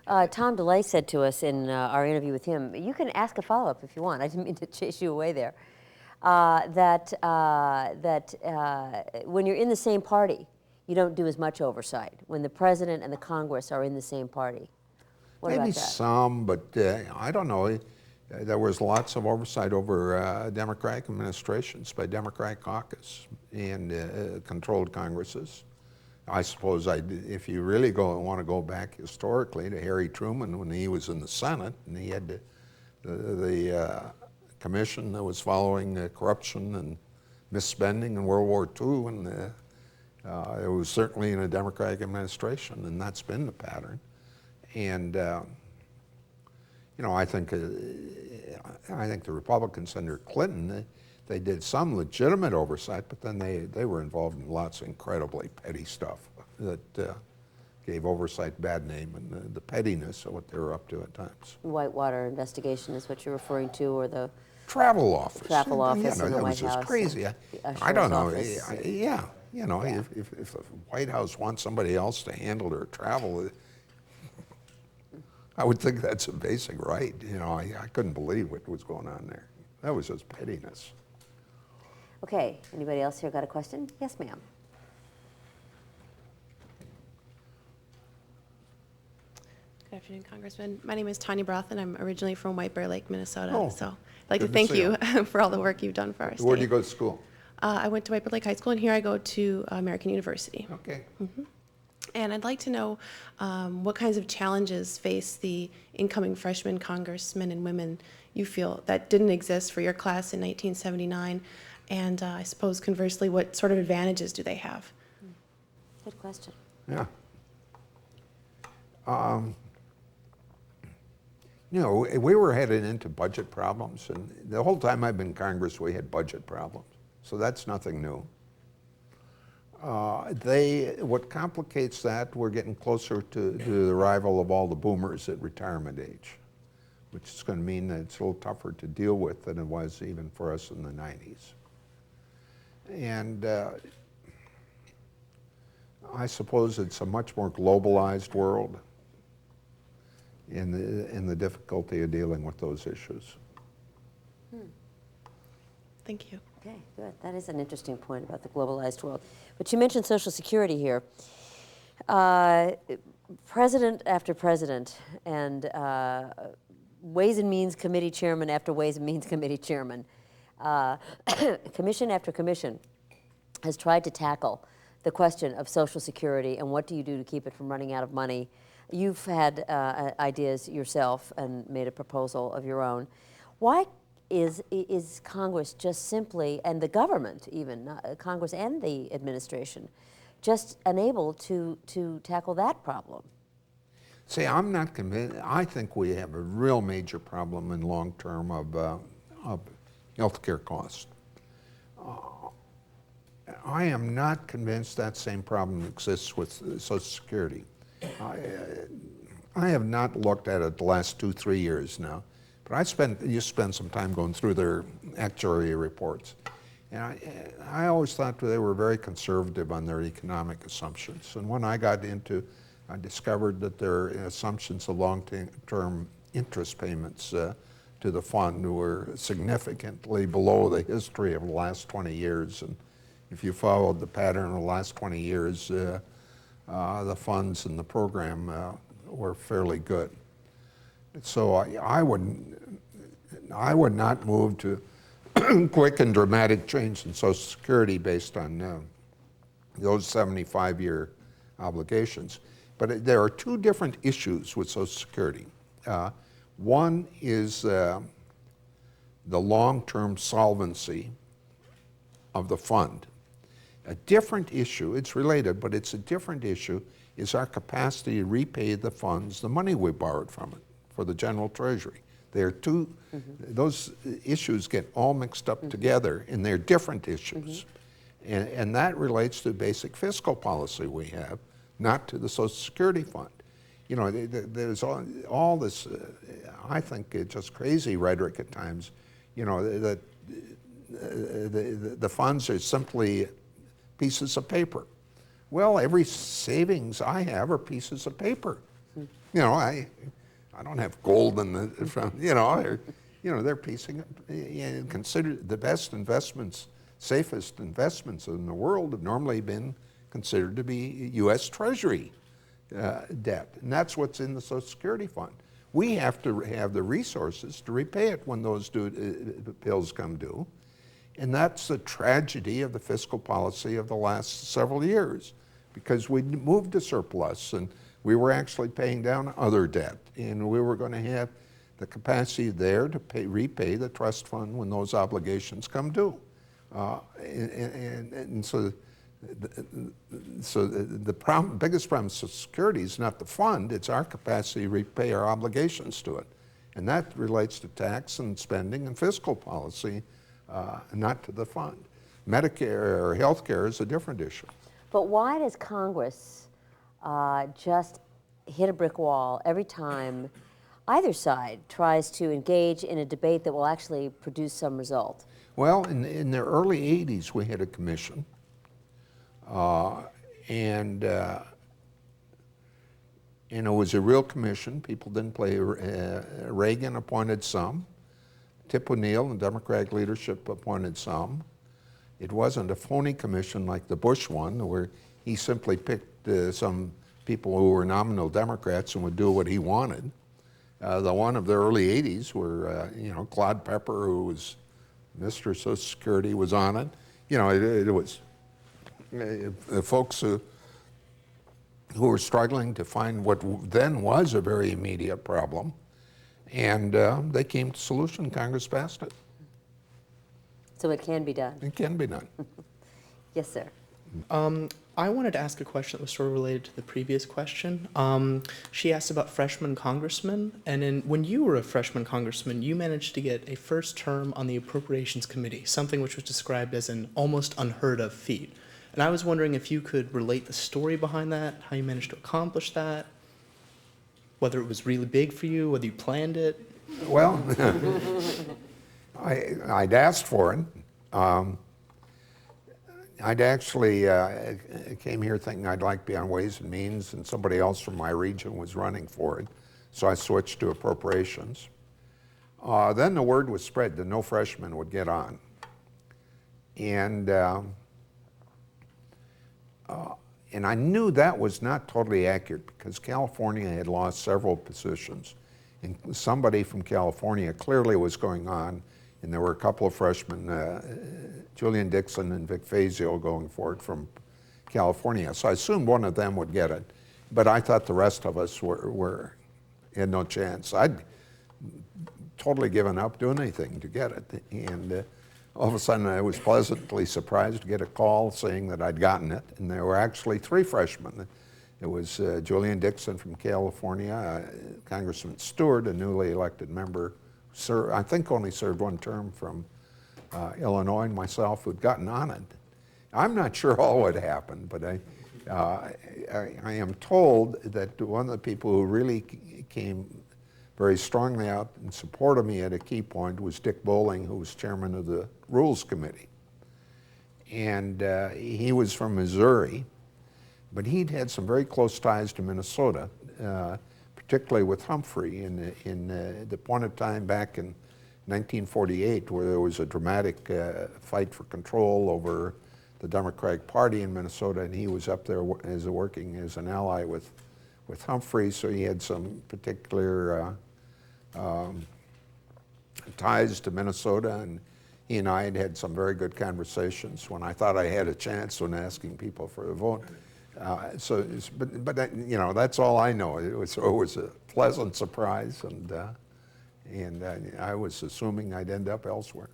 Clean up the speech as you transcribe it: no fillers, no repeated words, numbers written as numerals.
Tom DeLay said to us in our interview with him, you can ask a follow-up if you want. I didn't mean to chase you away there. That when you're in the same party, you don't do as much oversight. When the president and the Congress are in the same party. What Maybe about that? some, but I don't know. There was lots of oversight over Democratic administrations by Democratic caucus and controlled Congresses. I suppose if you really want to go back historically to Harry Truman when he was in the Senate and he had the commission that was following corruption and misspending in World War II, and it was certainly in a Democratic administration, and that's been the pattern. And you know, I think the Republicans under Clinton, they did some legitimate oversight, but then they were involved in lots of incredibly petty stuff that gave oversight bad name, and the pettiness of what they were up to at times. Whitewater investigation is what you're referring to, or the travel office. Travel office in the that White was just House. crazy. I don't know. Yeah, you know, if the White House wants somebody else to handle their travel, I would think that's a basic right. You know, I couldn't believe what was going on there. That was just pettiness. Okay, anybody else here got a question? Yes, ma'am. Good afternoon, Congressman. My name is Tanya Broth, and I'm originally from White Bear Lake, Minnesota. Oh, so I'd like to good to thank see you you. for all the work you've done for our state. Where did you go to school? I went to White Bear Lake High School, and here I go to American University. Okay. And I'd like to know what kinds of challenges face the incoming freshman congressmen and women you feel that didn't exist for your class in 1979, and I suppose conversely, what sort of advantages do they have? Good question. Yeah. You know, we were headed into budget problems, and the whole time I've been in Congress, we had budget problems. So that's nothing new. What complicates that, we're getting closer to the arrival of all the boomers at retirement age, which is going to mean that it's a little tougher to deal with than it was even for us in the 90s. And I suppose it's a much more globalized world in the difficulty of dealing with those issues. Thank you. Okay, good. That is an interesting point about the globalized world. But you mentioned Social Security here. President after president and Ways and Means Committee chairman after Ways and Means Committee chairman, commission after commission has tried to tackle the question of Social Security and what do you do to keep it from running out of money. You've had ideas yourself and made a proposal of your own. Why is Congress just simply, and the government even, Congress and the administration, just unable to tackle that problem? See, I'm not convinced. I think we have a real major problem in long term of health care costs. I am not convinced that same problem exists with Social Security. I have not looked at it the last 2-3 years now, but you spend some time going through their actuary reports. And I always thought they were very conservative on their economic assumptions. And when I got into, I discovered that their assumptions of long-term interest payments to the fund were significantly below the history of the last 20 years. And if you followed the pattern of the last 20 years, the funds in the program were fairly good. So I would not move to quick and dramatic change in Social Security based on those 75-year obligations. But there are two different issues with Social Security. One is the long-term solvency of the fund. A different issue, it's related, but it's a different issue, is our capacity to repay the funds, the money we borrowed from it, for the general treasury. There are two, those issues get all mixed up together, and they're different issues. And that relates to basic fiscal policy we have, not to the Social Security fund. You know, there's all this, I think, just crazy rhetoric at times, you know, that the funds are simply pieces of paper. Well, every savings I have are pieces of paper. I don't have gold in the from. They're piecing it. And considered the best investments, safest investments in the world have normally been considered to be U.S. Treasury debt, and that's what's in the Social Security fund. We have to have the resources to repay it when those bills come due, and that's the tragedy of the fiscal policy of the last several years, because we moved to surplus and we were actually paying down other debt, and we were going to have the capacity there to repay the trust fund when those obligations come due. And so the biggest problem with Social Security is not the fund, it's our capacity to repay our obligations to it. And that relates to tax and spending and fiscal policy, not to the fund. Medicare or health care is a different issue. But why does Congress just hit a brick wall every time either side tries to engage in a debate that will actually produce some result? Well, in the early 80s, we had a commission. And it was a real commission. People didn't play. Reagan appointed some. Tip O'Neill and Democratic leadership appointed some. It wasn't a phony commission like the Bush one, where he simply picked some people who were nominal Democrats and would do what he wanted. The one of the early 80s where, Claude Pepper, who was Mr. Social Security, was on it. It was folks who were struggling to find what then was a very immediate problem. And they came to solution. Congress passed it. So it can be done. It can be done. Yes, sir. I wanted to ask a question that was sort of related to the previous question. She asked about freshman congressmen, and when you were a freshman congressman, you managed to get a first term on the Appropriations Committee, something which was described as an almost unheard of feat. And I was wondering if you could relate the story behind that, how you managed to accomplish that, whether it was really big for you, whether you planned it. Well, I'd asked for it. I'd actually came here thinking I'd like to be on Ways and Means, and somebody else from my region was running for it. So I switched to Appropriations. Then the word was spread that no freshman would get on. And I knew that was not totally accurate because California had lost several positions. And somebody from California clearly was going on, and there were a couple of freshmen, Julian Dixon and Vic Fazio, going for it from California. So I assumed one of them would get it, but I thought the rest of us had no chance. I'd totally given up doing anything to get it. And all of a sudden I was pleasantly surprised to get a call saying that I'd gotten it, and there were actually 3 freshmen. It was Julian Dixon from California, Congressman Stewart, a newly elected member, I think only served 1 term, from Illinois, and myself, who'd gotten on it. I'm not sure all what happened, but I am told that one of the people who really came very strongly out in support of me at a key point was Dick Bowling, who was chairman of the Rules Committee. And he was from Missouri, but he'd had some very close ties to Minnesota, particularly with Humphrey in the point of time back in 1948 where there was a dramatic fight for control over the Democratic Party in Minnesota, and he was up there working as an ally with Humphrey, so he had some particular ties to Minnesota, and he and I had some very good conversations when I thought I had a chance when asking people for a vote. But that's all I know. It was a pleasant surprise, and I was assuming I'd end up elsewhere.